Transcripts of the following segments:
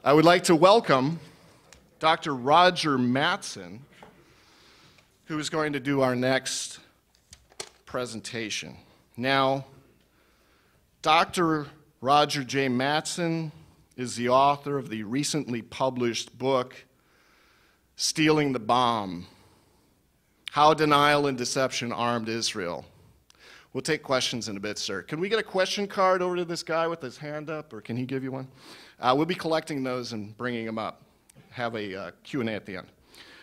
I would like to welcome Dr. Roger Mattson, who is going to do our next presentation. Now, Dr. Roger J. Mattson is the author of the recently published book, Stealing the Bomb: How Denial and Deception Armed Israel. We'll take questions in a bit, sir. Can we get a question card over to this guy with his hand up, or can he give you one? We'll be collecting those and bringing them up. Have a Q&A at the end.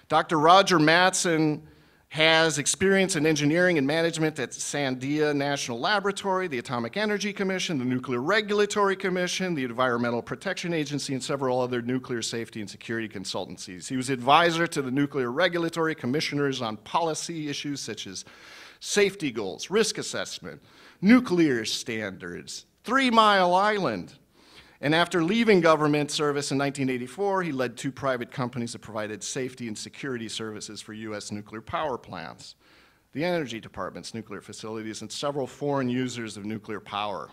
Dr. Roger Mattson has experience in engineering and management at Sandia National Laboratory, the Atomic Energy Commission, the Nuclear Regulatory Commission, the Environmental Protection Agency, and several other nuclear safety and security consultancies. He was advisor to the Nuclear Regulatory Commissioners on policy issues such as safety goals, risk assessment, nuclear standards, 3 Mile Island. And after leaving government service in 1984, he led 2 private companies that provided safety and security services for U.S. nuclear power plants, the Energy Department's nuclear facilities, and several foreign users of nuclear power.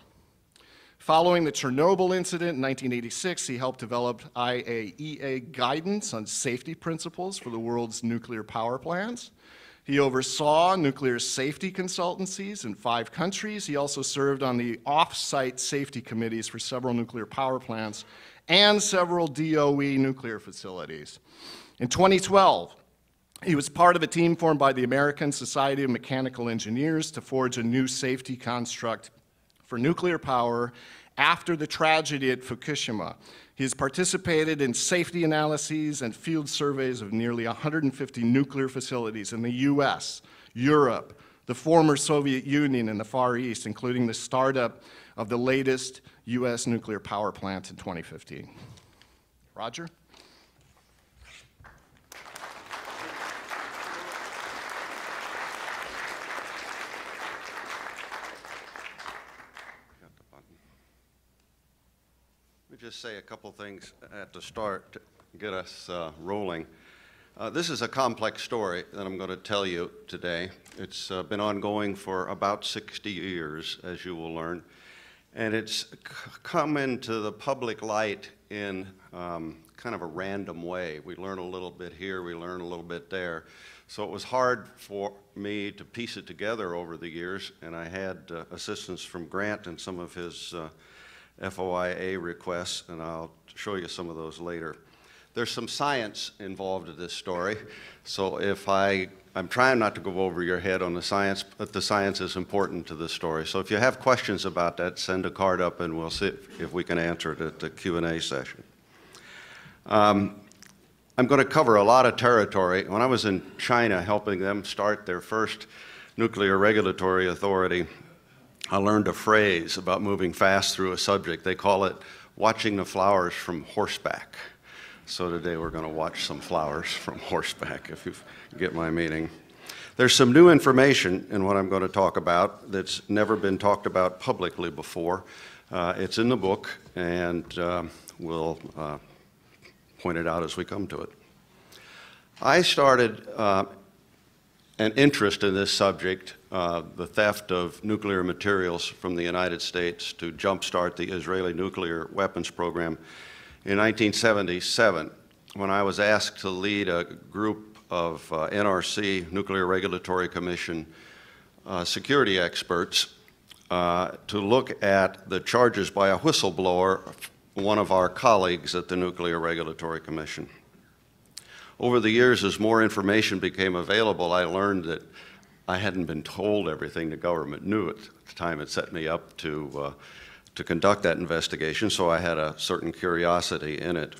Following the Chernobyl incident in 1986, he helped develop IAEA guidance on safety principles for the world's nuclear power plants. He oversaw nuclear safety consultancies in 5 countries. He also served on the off-site safety committees for several nuclear power plants and several DOE nuclear facilities. In 2012, he was part of a team formed by the American Society of Mechanical Engineers to forge a new safety construct for nuclear power after the tragedy at Fukushima. He has participated in safety analyses and field surveys of nearly 150 nuclear facilities in the US, Europe, the former Soviet Union, and the Far East, including the startup of the latest US nuclear power plant in 2015. Roger? Just say a couple things at the start to get us rolling. This is a complex story that I'm going to tell you today. It's been ongoing for about 60 years, as you will learn, and it's come into the public light in kind of a random way. We learn a little bit here, we learn a little bit there. So it was hard for me to piece it together over the years, and I had assistance from Grant and some of his FOIA requests, and I'll show you some of those later. There's some science involved in this story, so if I'm trying not to go over your head on the science, but the science is important to this story. So if you have questions about that, send a card up and we'll see if we can answer it at the Q&A session. I'm going to cover a lot of territory. When I was in China helping them start their first nuclear regulatory authority, I learned a phrase about moving fast through a subject. They call it watching the flowers from horseback. So today we're going to watch some flowers from horseback, if you get my meaning. There's some new information in what I'm going to talk about that's never been talked about publicly before. It's in the book, and we'll point it out as we come to it. I started an interest in this subject, the theft of nuclear materials from the United States to jumpstart the Israeli nuclear weapons program in 1977, when I was asked to lead a group of NRC, Nuclear Regulatory Commission, security experts to look at the charges by a whistleblower, one of our colleagues at the Nuclear Regulatory Commission. Over the years, as more information became available, I learned that I hadn't been told everything the government knew at the time it set me up to conduct that investigation, so I had a certain curiosity in it.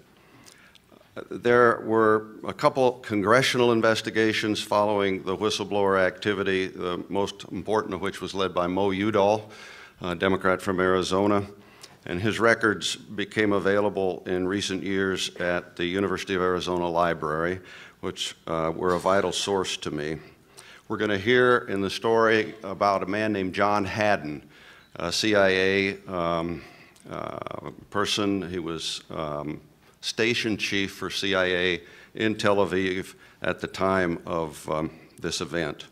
There were a couple congressional investigations following the whistleblower activity, the most important of which was led by Mo Udall, a Democrat from Arizona. And his records became available in recent years at the University of Arizona Library, which were a vital source to me. We're going to hear in the story about a man named John Haddon, a CIA person. He was station chief for CIA in Tel Aviv at the time of this event.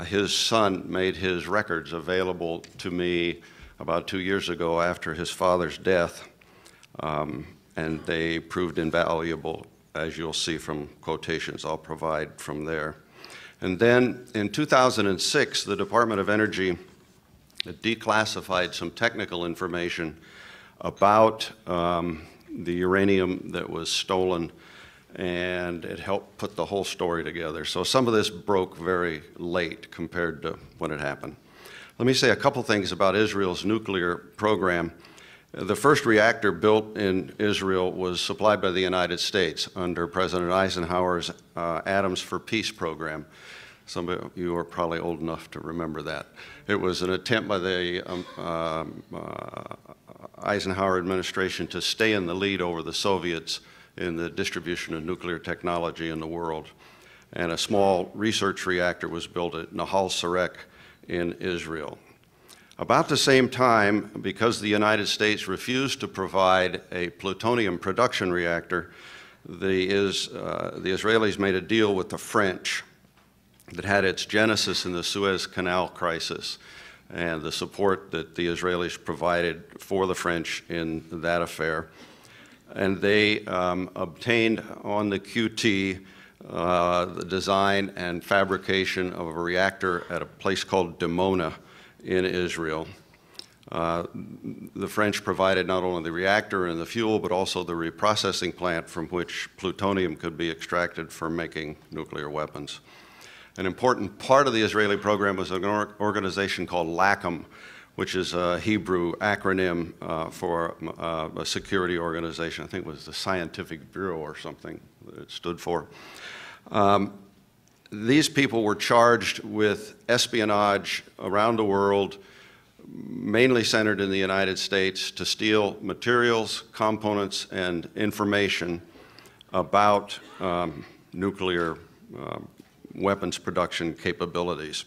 His son made his records available to me about 2 years ago after his father's death. and they proved invaluable, as you'll see from quotations I'll provide from there. And then in 2006, the Department of Energy declassified some technical information about the uranium that was stolen, and it helped put the whole story together. So some of this broke very late compared to when it happened. Let me say a couple things about Israel's nuclear program. The first reactor built in Israel was supplied by the United States under President Eisenhower's Atoms for Peace program. Some of you are probably old enough to remember that. It was an attempt by the Eisenhower administration to stay in the lead over the Soviets in the distribution of nuclear technology in the world. And a small research reactor was built at Nahal Sarek in Israel. About the same time, because the United States refused to provide a plutonium production reactor, the Israelis made a deal with the French that had its genesis in the Suez Canal crisis and the support that the Israelis provided for the French in that affair. And they obtained on the QT the design and fabrication of a reactor at a place called Dimona in Israel. The French provided not only the reactor and the fuel, but also the reprocessing plant from which plutonium could be extracted for making nuclear weapons. An important part of the Israeli program was an organization called Lakam, which is a Hebrew acronym for a security organization. I think it was the Scientific Bureau or something that it stood for. These people were charged with espionage around the world, mainly centered in the United States, to steal materials, components, and information about nuclear weapons production capabilities.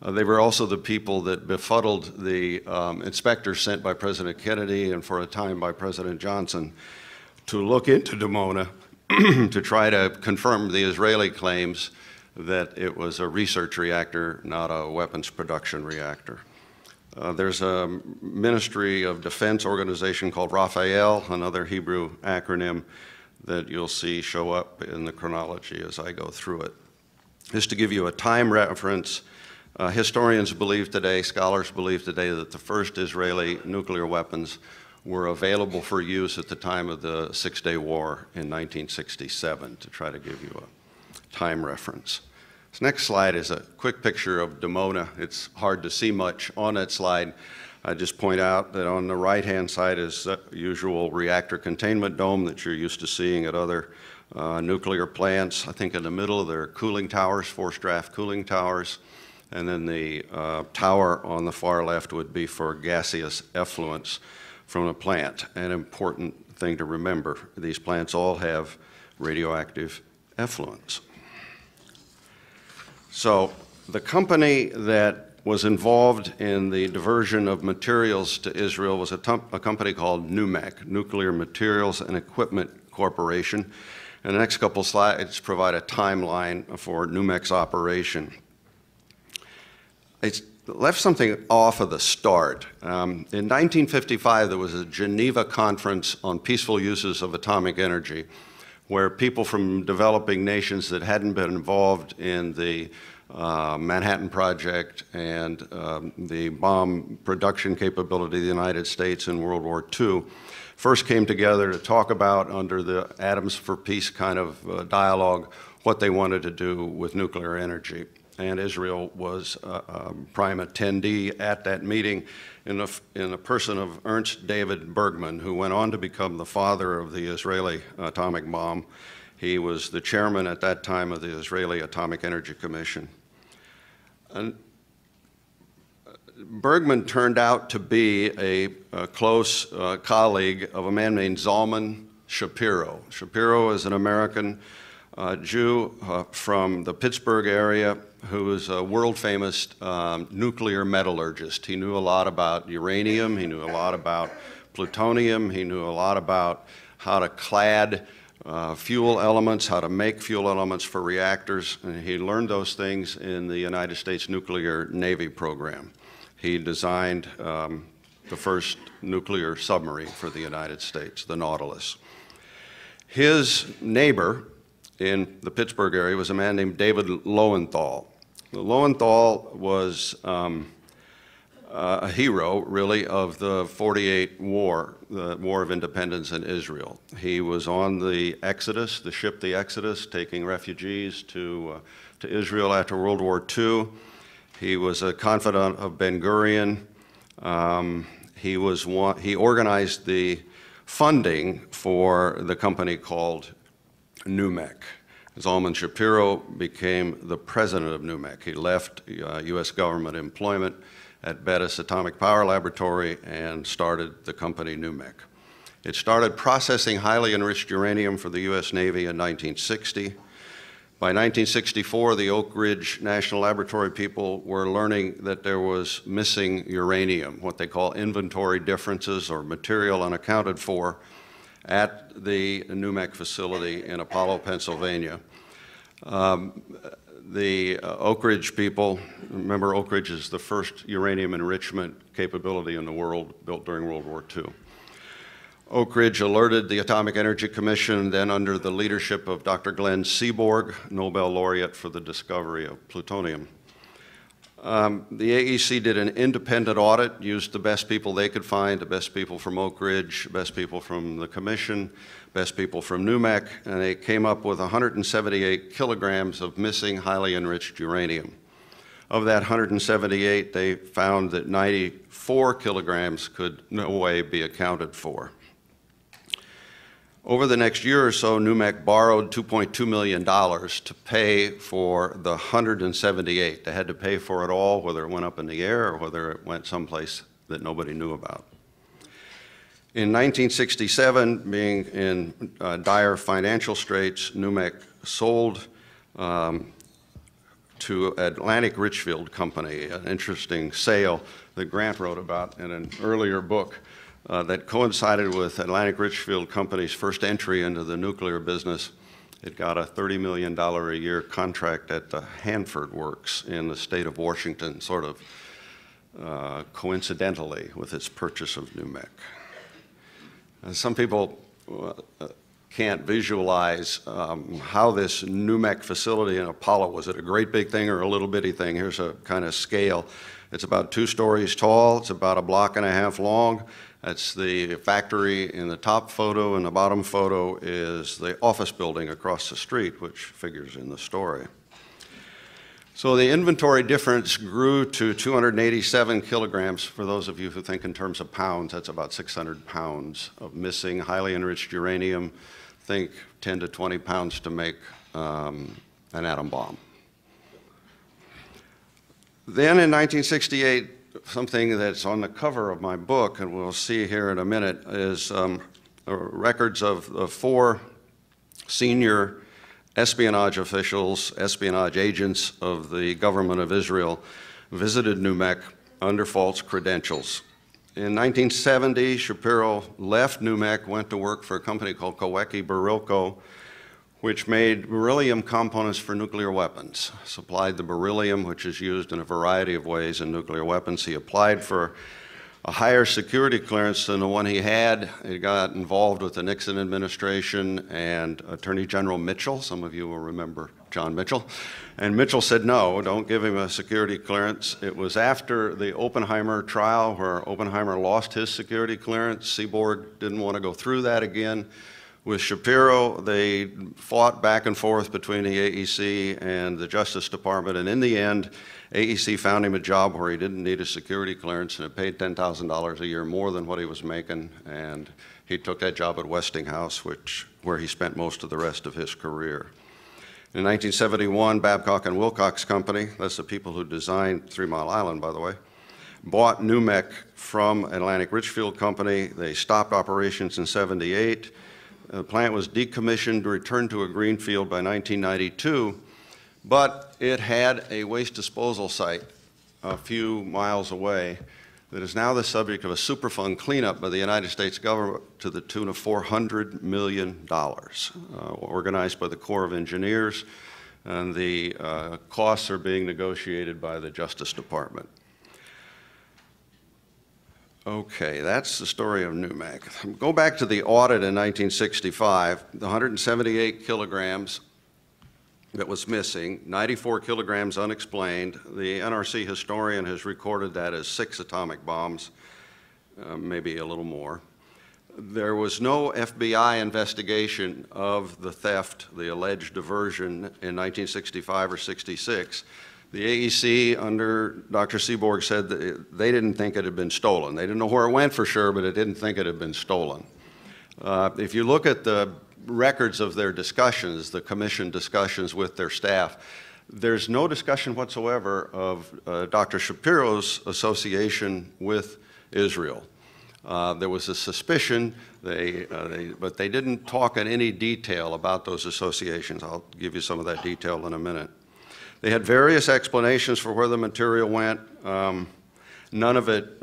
They were also the people that befuddled the inspectors sent by President Kennedy and for a time by President Johnson to look into Dimona to try to confirm the Israeli claims that it was a research reactor, not a weapons production reactor. There's a Ministry of Defense organization called Raphael, another Hebrew acronym that you'll see show up in the chronology as I go through it. Just to give you a time reference, historians believe today, scholars believe today, that the first Israeli nuclear weapons were available for use at the time of the Six-Day War in 1967, to try to give you a time reference. This next slide is a quick picture of Dimona. It's hard to see much on that slide. I just point out that on the right-hand side is the usual reactor containment dome that you're used to seeing at other nuclear plants. I think in the middle there are cooling towers, forced draft cooling towers, and then the tower on the far left would be for gaseous effluents from a plant. An important thing to remember, these plants all have radioactive effluents. So the company that was involved in the diversion of materials to Israel was a company called NUMEC, Nuclear Materials and Equipment Corporation. And the next couple slides provide a timeline for NUMEC's operation. It's left something off of the start. In 1955, there was a Geneva Conference on Peaceful Uses of Atomic Energy, where people from developing nations that hadn't been involved in the Manhattan Project and the bomb production capability of the United States in World War II first came together to talk about, under the Atoms for Peace kind of dialogue, what they wanted to do with nuclear energy. And Israel was prime attendee at that meeting in the person of Ernst David Bergman, who went on to become the father of the Israeli atomic bomb. He was the chairman at that time of the Israeli Atomic Energy Commission. And Bergman turned out to be a close colleague of a man named Zalman Shapiro. Shapiro is an American Jew from the Pittsburgh area who was a world-famous nuclear metallurgist. He knew a lot about uranium, he knew a lot about plutonium, he knew a lot about how to clad fuel elements, how to make fuel elements for reactors, and he learned those things in the United States Nuclear Navy program. He designed the first nuclear submarine for the United States, the Nautilus. His neighbor in the Pittsburgh area was a man named David Lowenthal. Lowenthal was a hero, really, of the 48 war, the War of Independence in Israel. He was on the Exodus, the ship the Exodus, taking refugees to Israel after World War II. He was a confidant of Ben-Gurion. He organized the funding for the company called NUMEC. Zalman Shapiro became the president of NUMEC. He left U.S. government employment at Beta's Atomic Power Laboratory and started the company NUMEC. It started processing highly enriched uranium for the U.S. Navy in 1960. By 1964, the Oak Ridge National Laboratory people were learning that there was missing uranium, what they call inventory differences or material unaccounted for, at the NUMEC facility in Apollo, Pennsylvania. The Oak Ridge people, remember Oak Ridge is the first uranium enrichment capability in the world built during World War II. Oak Ridge alerted the Atomic Energy Commission, then under the leadership of Dr. Glenn Seaborg, Nobel laureate for the discovery of plutonium. The AEC did an independent audit, used the best people they could find, the best people from Oak Ridge, best people from the commission, best people from NUMEC, and they came up with 178 kilograms of missing highly enriched uranium. Of that 178, they found that 94 kilograms could no way be accounted for. Over the next year or so, NUMEC borrowed $2.2 million to pay for the 178. They had to pay for it all, whether it went up in the air or whether it went someplace that nobody knew about. In 1967, being in dire financial straits, NUMEC sold to Atlantic Richfield Company, an interesting sale that Grant wrote about in an earlier book. That coincided with Atlantic Richfield Company's first entry into the nuclear business. It got a $30 million a year contract at the Hanford Works in the state of Washington, sort of coincidentally with its purchase of NUMEC. Some people can't visualize how this NUMEC facility in Apollo, was it a great big thing or a little bitty thing? Here's a kind of scale. It's about 2 stories tall. It's about 1.5 blocks long. That's the factory in the top photo, and the bottom photo is the office building across the street, which figures in the story. So the inventory difference grew to 287 kilograms. For those of you who think in terms of pounds, that's about 600 pounds of missing highly enriched uranium. Think 10 to 20 pounds to make an atom bomb. Then in 1968, something that's on the cover of my book, and we'll see here in a minute, is records of the 4 senior espionage officials, espionage agents of the government of Israel, visited NUMEC under false credentials. In 1970, Shapiro left NUMEC, went to work for a company called Kowecki Barilko, which made beryllium components for nuclear weapons, supplied the beryllium, which is used in a variety of ways in nuclear weapons. He applied for a higher security clearance than the one he had. He got involved with the Nixon administration and Attorney General Mitchell. Some of you will remember John Mitchell. And Mitchell said, no, don't give him a security clearance. It was after the Oppenheimer trial where Oppenheimer lost his security clearance. Seaborg didn't want to go through that again. With Shapiro, they fought back and forth between the AEC and the Justice Department, and in the end, AEC found him a job where he didn't need a security clearance, and it paid $10,000 a year more than what he was making, and he took that job at Westinghouse, where he spent most of the rest of his career. In 1971, Babcock and Wilcox Company, that's the people who designed 3 Mile Island, by the way, bought NUMEC from Atlantic Richfield Company. They stopped operations in '78. The plant was decommissioned, returned to a green field by 1992, but it had a waste disposal site a few miles away that is now the subject of a Superfund cleanup by the United States government to the tune of $400 million, organized by the Corps of Engineers, and the costs are being negotiated by the Justice Department. Okay, that's the story of NUMEC. Go back to the audit in 1965, the 178 kilograms that was missing, 94 kilograms unexplained. The NRC historian has recorded that as 6 atomic bombs, maybe a little more. There was no FBI investigation of the theft, the alleged diversion in 1965 or 66. The AEC under Dr. Seaborg said that they didn't think it had been stolen. They didn't know where it went for sure, but it didn't think it had been stolen. If you look at the records of their discussions, the commission discussions with their staff, there's no discussion whatsoever of Dr. Shapiro's association with Israel. There was a suspicion, but they didn't talk in any detail about those associations. I'll give you some of that detail in a minute. They had various explanations for where the material went. None of it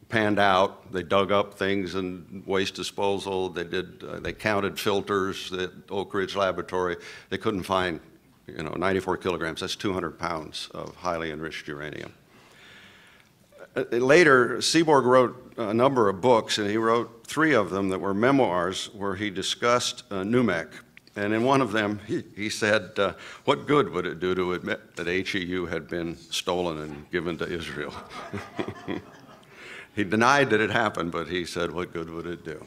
panned out. They dug up things in waste disposal. They counted filters at Oak Ridge Laboratory. They couldn't find, 94 kilograms. That's 200 pounds of highly enriched uranium. Later, Seaborg wrote a number of books, and he wrote 3 of them that were memoirs where he discussed NUMEC. And in one of them, he said, what good would it do to admit that HEU had been stolen and given to Israel? He denied that it happened, but he said, what good would it do?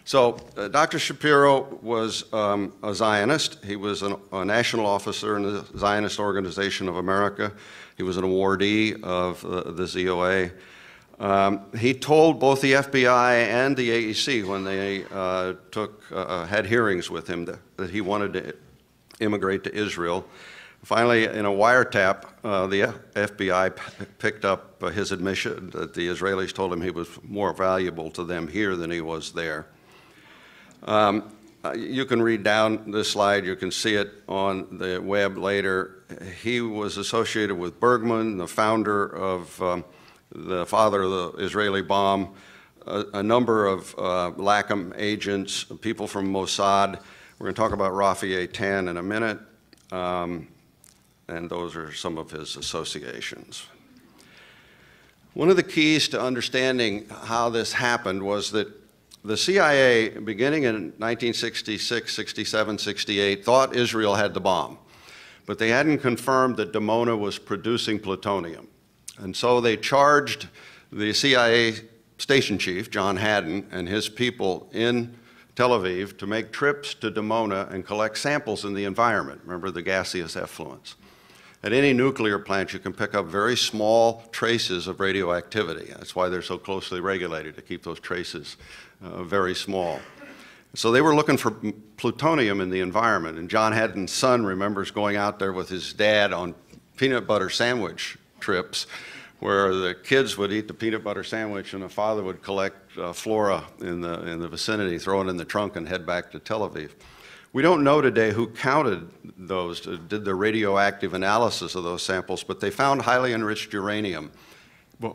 So Dr. Shapiro was a Zionist. He was a national officer in the Zionist Organization of America. He was an awardee of the ZOA. He told both the FBI and the AEC when they had hearings with him that he wanted to immigrate to Israel. Finally, in a wiretap, the FBI picked up his admission that the Israelis told him he was more valuable to them here than he was there. You can read down this slide. You can see it on the web later. He was associated with Bergman, the founder of the father of the Israeli bomb, a number of Lakam agents, people from Mossad. We're going to talk about Rafi Eitan in a minute, and those are some of his associations. One of the keys to understanding how this happened was that the CIA, beginning in 1966, 67, 68, thought Israel had the bomb, but they hadn't confirmed that Dimona was producing plutonium. And so they charged the CIA station chief, John Haddon, and his people in Tel Aviv to make trips to Dimona and collect samples in the environment. Remember the gaseous effluents. At any nuclear plant, you can pick up very small traces of radioactivity. That's why they're so closely regulated, to keep those traces very small. So they were looking for plutonium in the environment, and John Haddon's son remembers going out there with his dad on peanut butter sandwich trips, where the kids would eat the peanut butter sandwich and the father would collect flora in the vicinity, throw it in the trunk, and head back to Tel Aviv. We don't know today who counted those, did the radioactive analysis of those samples, but they found highly enriched uranium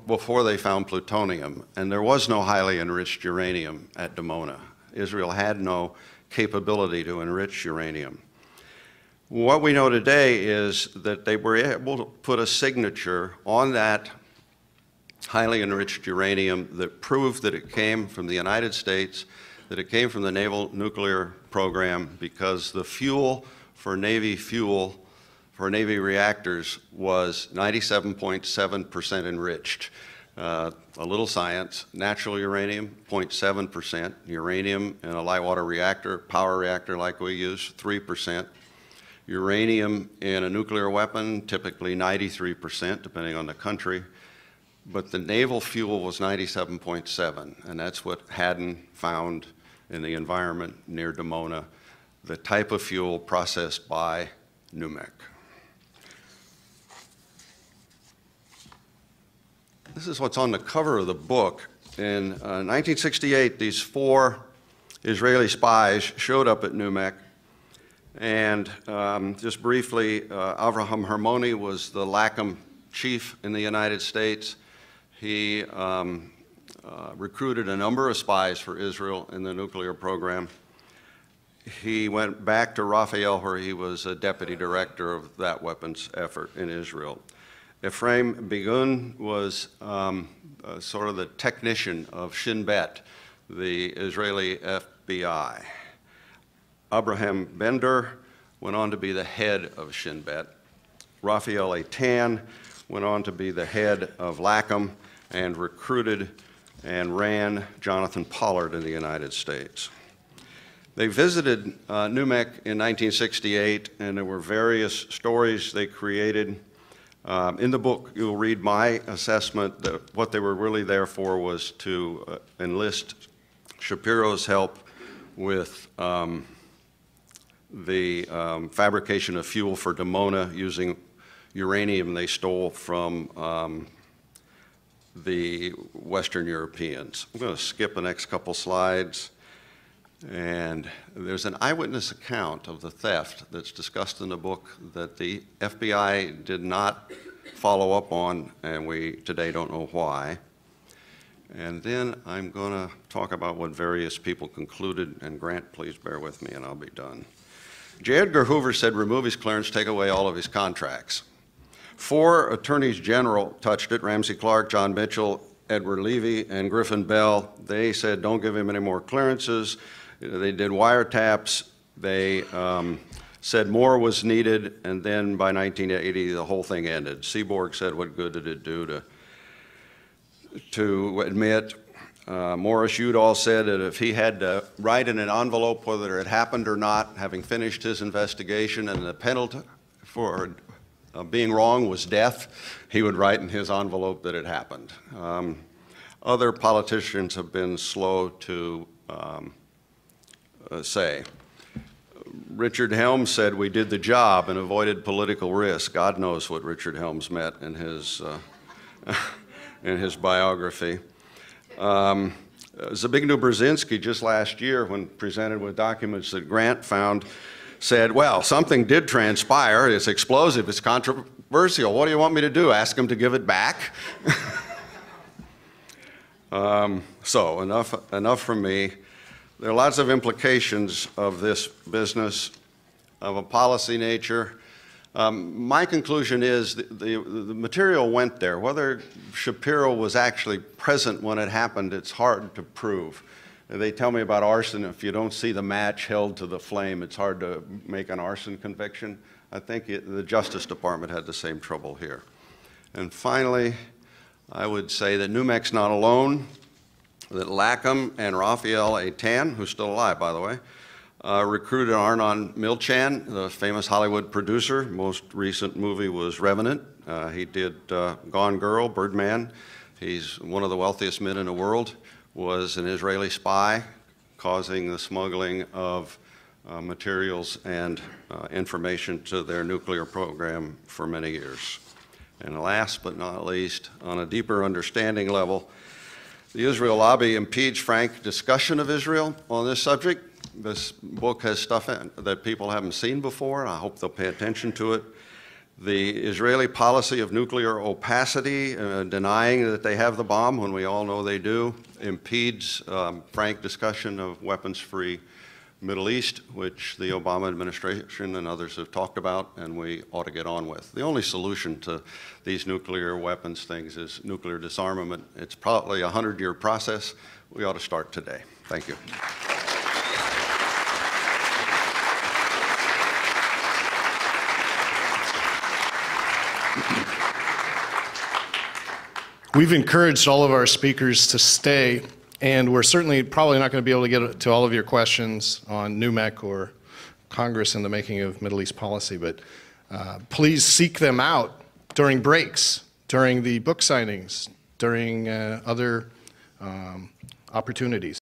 before they found plutonium, and there was no highly enriched uranium at Dimona. Israel had no capability to enrich uranium. What we know today is that they were able to put a signature on that highly enriched uranium that proved that it came from the United States, that it came from the naval nuclear program, because the fuel for Navy reactors was 97.7% enriched. A little science, natural uranium, 0.7%, uranium in a light water reactor, power reactor like we use, 3%. Uranium in a nuclear weapon, typically 93%, depending on the country. But the naval fuel was 97.7, and that's what Haddon found in the environment near Dimona, the type of fuel processed by NUMEC. This is what's on the cover of the book. In 1968, these 4 Israeli spies showed up at NUMEC, and just briefly, Avraham Hermoni was the Lakam chief in the United States. He recruited a number of spies for Israel in the nuclear program. He went back to Raphael, where he was a deputy director of that weapons effort in Israel. Ephraim Begun was sort of the technician of Shin Bet, the Israeli FBI. Abraham Bender went on to be the head of Shin Bet. Rafi Eitan went on to be the head of Lakam and recruited and ran Jonathan Pollard in the United States. They visited NUMEC in 1968, and there were various stories they created. In the book, you'll read my assessment that what they were really there for was to enlist Shapiro's help with the fabrication of fuel for Dimona using uranium they stole from the Western Europeans. I'm going to skip the next couple slides. And there's an eyewitness account of the theft that's discussed in the book that the FBI did not follow up on, and we today don't know why. And then I'm going to talk about what various people concluded, and Grant, please bear with me and I'll be done. J. Edgar Hoover said remove his clearance, take away all of his contracts. 4 attorneys general touched it, Ramsey Clark, John Mitchell, Edward Levy, and Griffin Bell. They said don't give him any more clearances. They did wiretaps. They said more was needed, and then by 1980, the whole thing ended. Seaborg said, what good did it do to admit? Morris Udall said that if he had to write in an envelope whether it happened or not, having finished his investigation, and the penalty for being wrong was death, he would write in his envelope that it happened. Other politicians have been slow to say. Richard Helms said we did the job and avoided political risk. God knows what Richard Helms meant in his biography. Zbigniew Brzezinski just last year, when presented with documents that Grant found, said, well, something did transpire. It's explosive. It's controversial. What do you want me to do? Ask him to give it back? So enough from me. There are lots of implications of this business of a policy nature. My conclusion is the material went there. Whether Shapiro was actually present when it happened, it's hard to prove. They tell me about arson. If you don't see the match held to the flame, it's hard to make an arson conviction. I think the Justice Department had the same trouble here. And finally, I would say that NUMEC's not alone, that Lakam and Rafi Eitan, who's still alive, by the way, recruited Arnon Milchan, the famous Hollywood producer. Most recent movie was Revenant. He did Gone Girl, Birdman. He's one of the wealthiest men in the world, was an Israeli spy causing the smuggling of materials and information to their nuclear program for many years. And last but not least, on a deeper understanding level, the Israel lobby impedes frank discussion of Israel on this subject. This book has stuff in that people haven't seen before, and I hope they'll pay attention to it. The Israeli policy of nuclear opacity, denying that they have the bomb when we all know they do, impedes frank discussion of weapons-free Middle East, which the Obama administration and others have talked about, and we ought to get on with. The only solution to these nuclear weapons things is nuclear disarmament. It's probably a 100-year process. We ought to start today. Thank you. We've encouraged all of our speakers to stay, and we're certainly probably not going to be able to get to all of your questions on NUMEC or Congress and the making of Middle East policy, but please seek them out during breaks, during the book signings, during other opportunities.